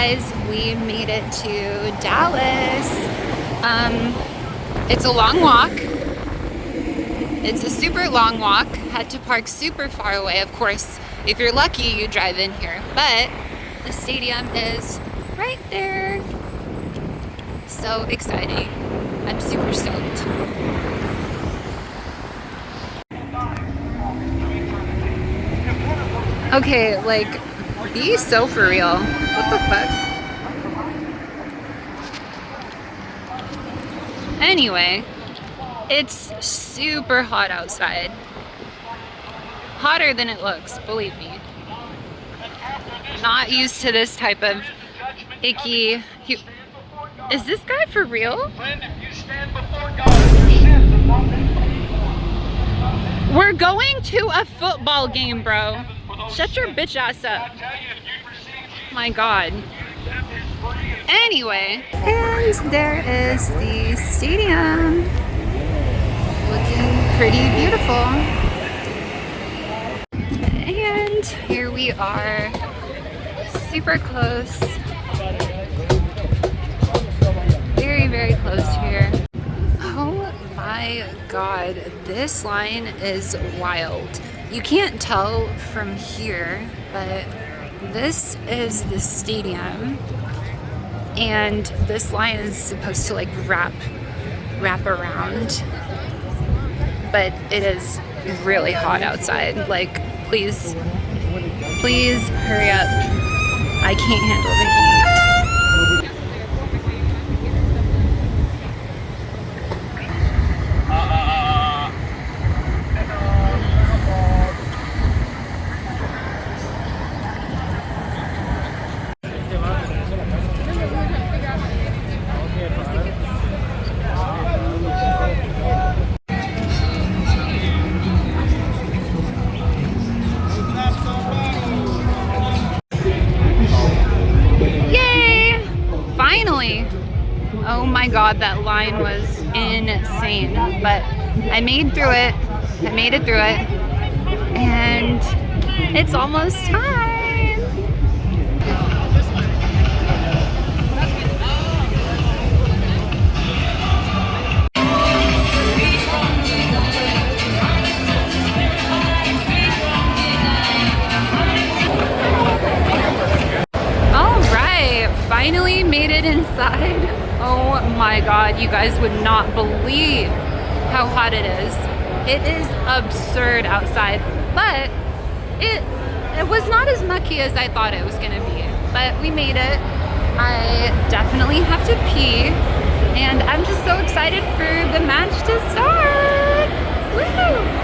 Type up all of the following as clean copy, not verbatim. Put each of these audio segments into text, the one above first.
guys, we made it to Dallas. It's a long walk. It's a super long walk. Had to park super far away. Of course, if you're lucky, you drive in here. But the stadium is right there. So exciting. I'm super stoked. Okay, like, be so for real. What the fuck? Anyway, it's super hot outside. Hotter than it looks, believe me. Not used to this type of icky... Is this guy for real? We're going to a football game, bro. Shut your bitch ass up. My God. Anyway, and there is the stadium. Looking pretty beautiful. And here we are, super close. Very, very close here. Oh my God, this line is wild. You can't tell from here, but this is the stadium, and this line is supposed to like wrap around, but it is really hot outside. Like, please hurry up. I can't handle the heat. Oh my God, that line was insane, but I made it through it, and it's almost time. All right, finally made it inside. Oh my God, you guys would not believe how hot it is. It is absurd outside, but it was not as mucky as I thought it was gonna be, but we made it. I definitely have to pee, and I'm just so excited for the match to start. Woo!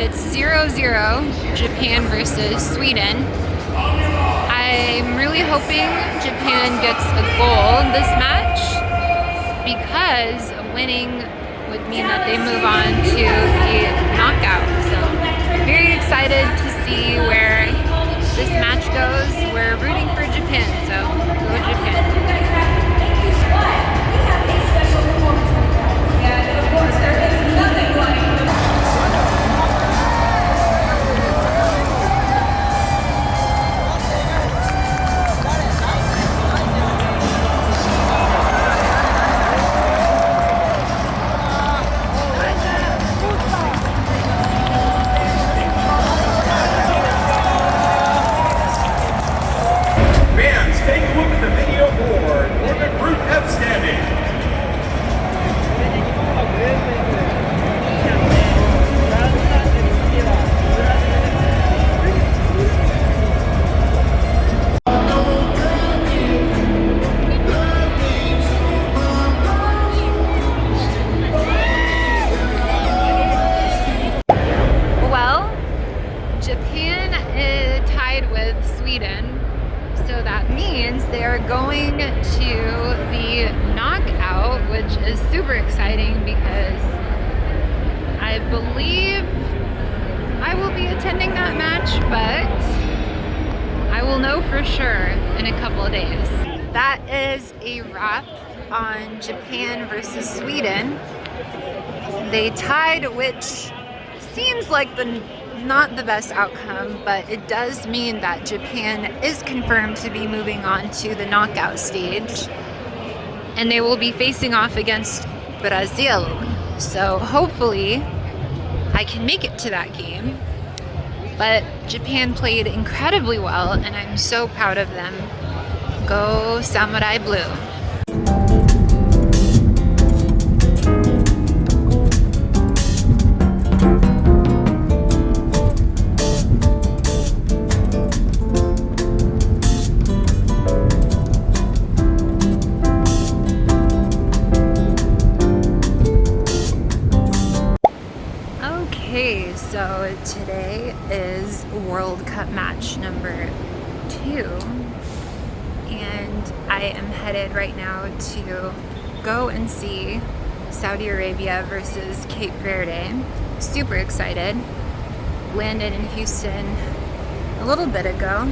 It's 0-0, Japan versus Sweden. I'm really hoping Japan gets a goal in this match, because winning would mean that they move on to the knockout. So very excited to see where this match goes. We're rooting for Japan, so go Japan. but I will know for sure in a couple of days. That is a wrap on Japan versus Sweden. They tied, which seems like not the best outcome, but it does mean that Japan is confirmed to be moving on to the knockout stage, and they will be facing off against Brazil. So hopefully I can make it to that game. But Japan played incredibly well, and I'm so proud of them. Go Samurai Blue. Okay, so today is World Cup match number 2, and I am headed right now to go and see Saudi Arabia versus Cape Verde. Super excited. Landed in Houston a little bit ago.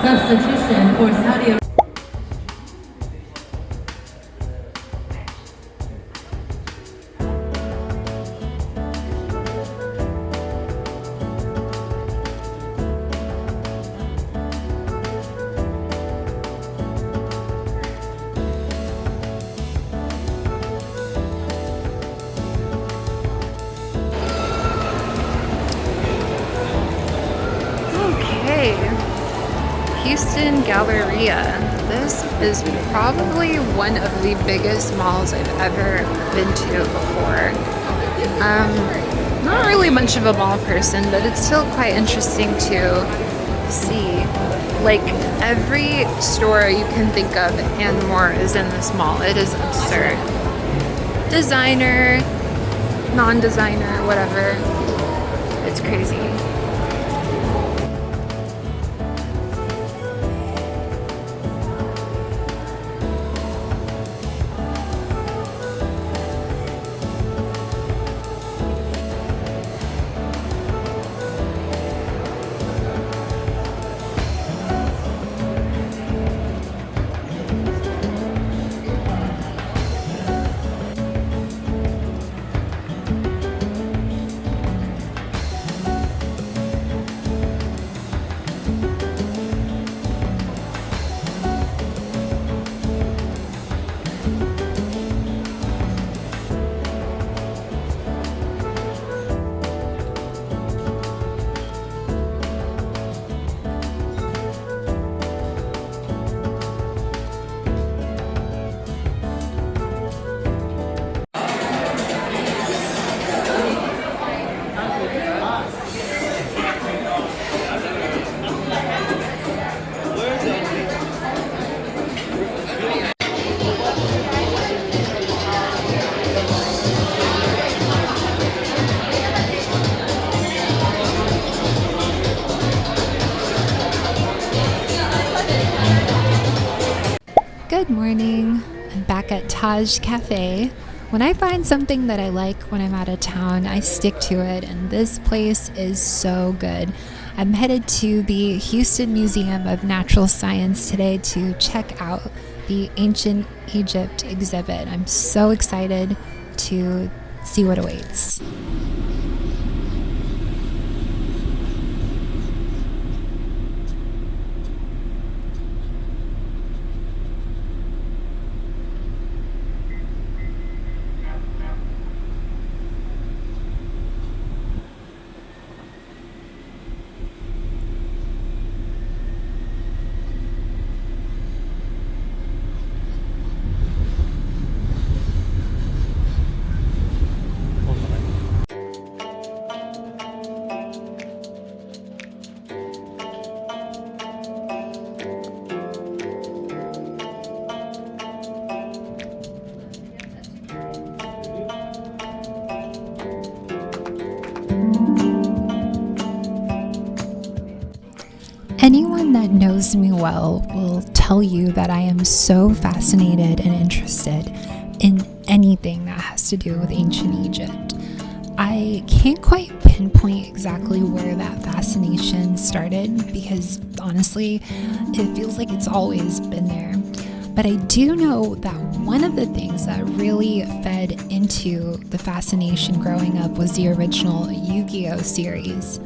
Substitution for Saudi Arabia. Houston Galleria. This is probably one of the biggest malls I've ever been to before. Not really much of a mall person, but it's still quite interesting to see. Like, every store you can think of and more is in this mall. It is absurd. Designer, non-designer, whatever. It's crazy. Good morning. I'm back at Taj Cafe. When I find something that I like when I'm out of town, I stick to it, and this place is so good. I'm headed to the Houston Museum of Natural Science today to check out the Ancient Egypt exhibit. I'm so excited to see what awaits. Anyone that knows me well will tell you that I am so fascinated and interested in anything that has to do with ancient Egypt. I can't quite pinpoint exactly where that fascination started because honestly, it feels like it's always been there. But I do know that one of the things that really fed into the fascination growing up was the original Yu-Gi-Oh series.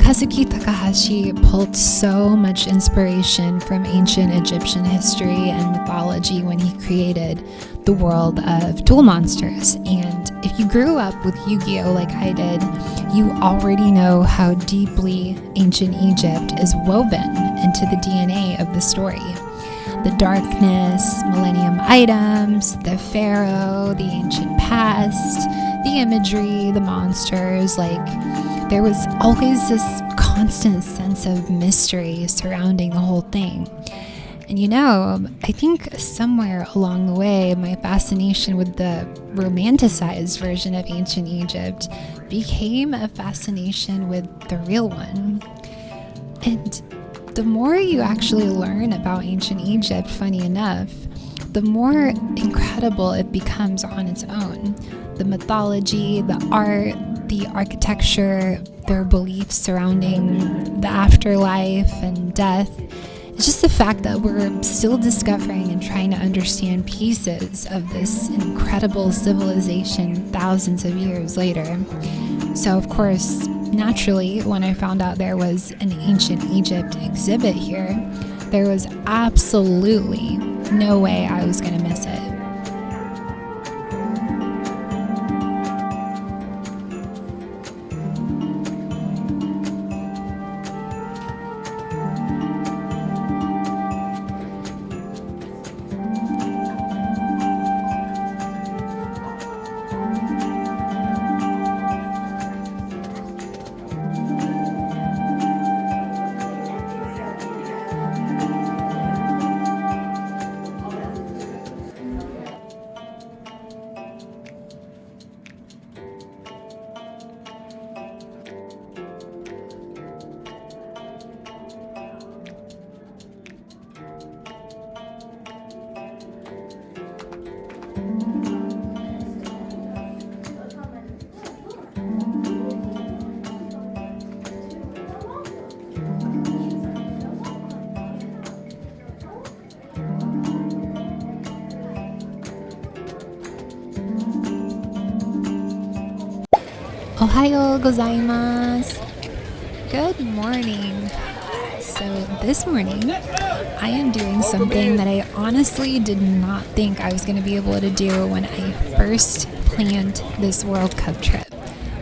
Kazuki Takahashi pulled so much inspiration from ancient Egyptian history and mythology when he created the world of duel monsters. And if you grew up with Yu-Gi-Oh like I did, you already know how deeply ancient Egypt is woven into the DNA of the story. The darkness, millennium items, the pharaoh, the ancient past, the imagery, the monsters, there was always this constant sense of mystery surrounding the whole thing. And I think somewhere along the way, my fascination with the romanticized version of ancient Egypt became a fascination with the real one. And the more you actually learn about ancient Egypt, funny enough, the more incredible it becomes on its own. The mythology, the art, the architecture, their beliefs surrounding the afterlife and death. It's just the fact that we're still discovering and trying to understand pieces of this incredible civilization thousands of years later. So, of course, naturally, when I found out there was an ancient Egypt exhibit here, there was absolutely no way I was going to miss it. Ohayo gozaimasu. Good morning. So this morning, I am doing something that I honestly did not think I was going to be able to do when I first planned this World Cup trip.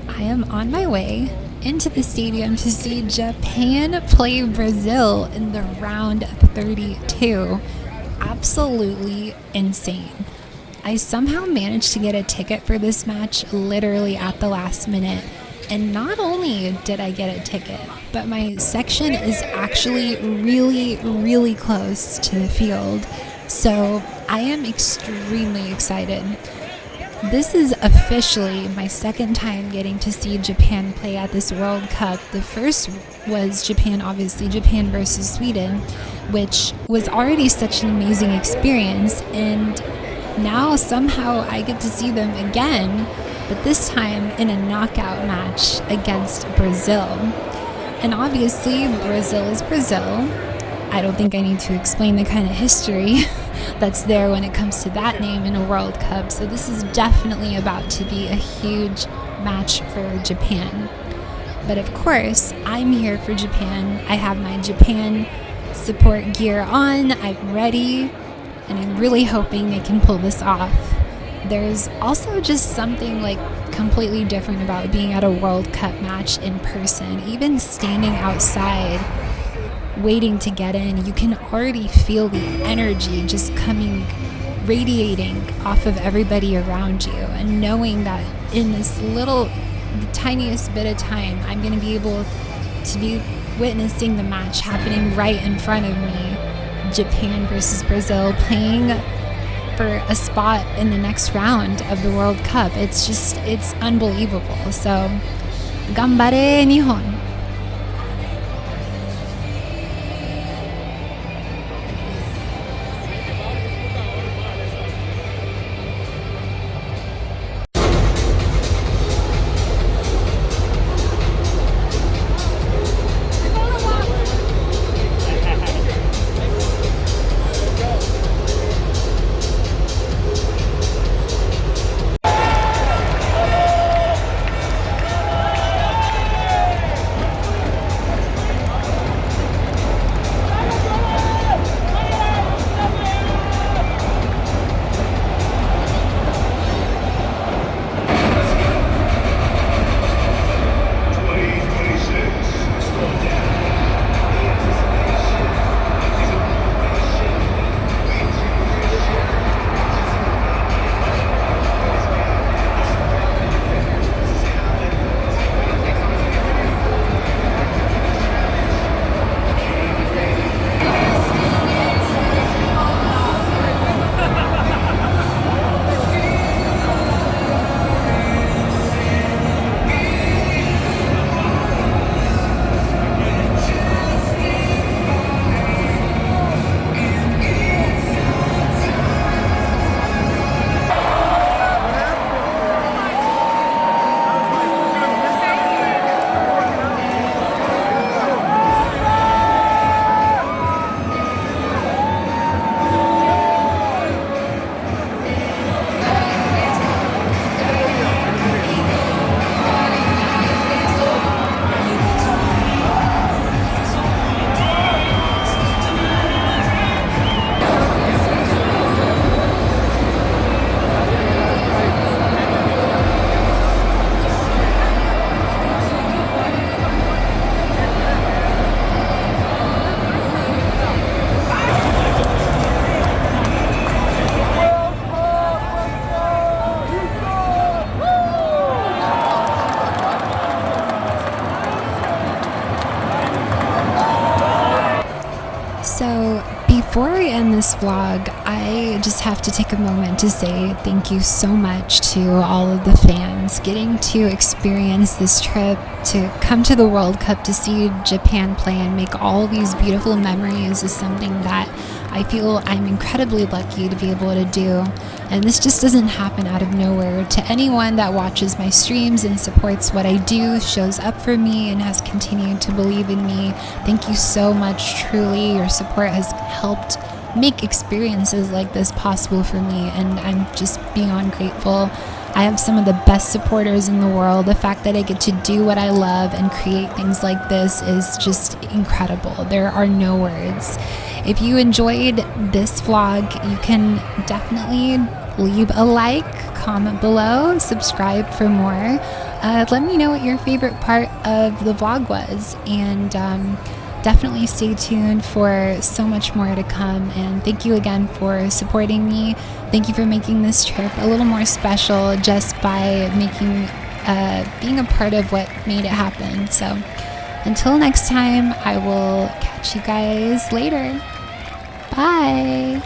I am on my way into the stadium to see Japan play Brazil in the round of 32. Absolutely insane. I somehow managed to get a ticket for this match literally at the last minute. And not only did I get a ticket, but my section is actually really, really close to the field. So I am extremely excited. This is officially my second time getting to see Japan play at this World Cup. The first was Japan versus Sweden, which was already such an amazing experience, and now somehow I get to see them again, but this time in a knockout match against Brazil. And obviously Brazil is Brazil. I don't think I need to explain the kind of history that's there when it comes to that name in a World Cup. So this is definitely about to be a huge match for Japan. But of course, I'm here for Japan. I have my Japan support gear on. I'm ready, and I'm really hoping they can pull this off. There's also just something like completely different about being at a World Cup match in person. Even standing outside waiting to get in, you can already feel the energy just radiating off of everybody around you, and knowing that in this the tiniest bit of time, I'm going to be able to be witnessing the match happening right in front of me. Japan versus Brazil, playing for a spot in the next round of the World Cup. It's unbelievable. So, Ganbare Nihon! So before I end this vlog, I just have to take a moment to say thank you so much to all of the fans. Getting to experience this trip, to come to the World Cup, to see Japan play and make all these beautiful memories is something that I feel I'm incredibly lucky to be able to do. And this just doesn't happen out of nowhere. To anyone that watches my streams and supports what I do, shows up for me, and has continued to believe in me, thank you so much. Truly, your support has helped make experiences like this possible for me, and I'm just beyond grateful. I have some of the best supporters in the world. The fact that I get to do what I love and create things like this is just incredible. There are no words. If you enjoyed this vlog, you can definitely leave a like, comment below, subscribe for more. Let me know what your favorite part of the vlog was, and definitely stay tuned for so much more to come. And thank you again for supporting me. Thank you for making this trip a little more special just by being a part of what made it happen. So until next time, I will catch you guys later. Bye.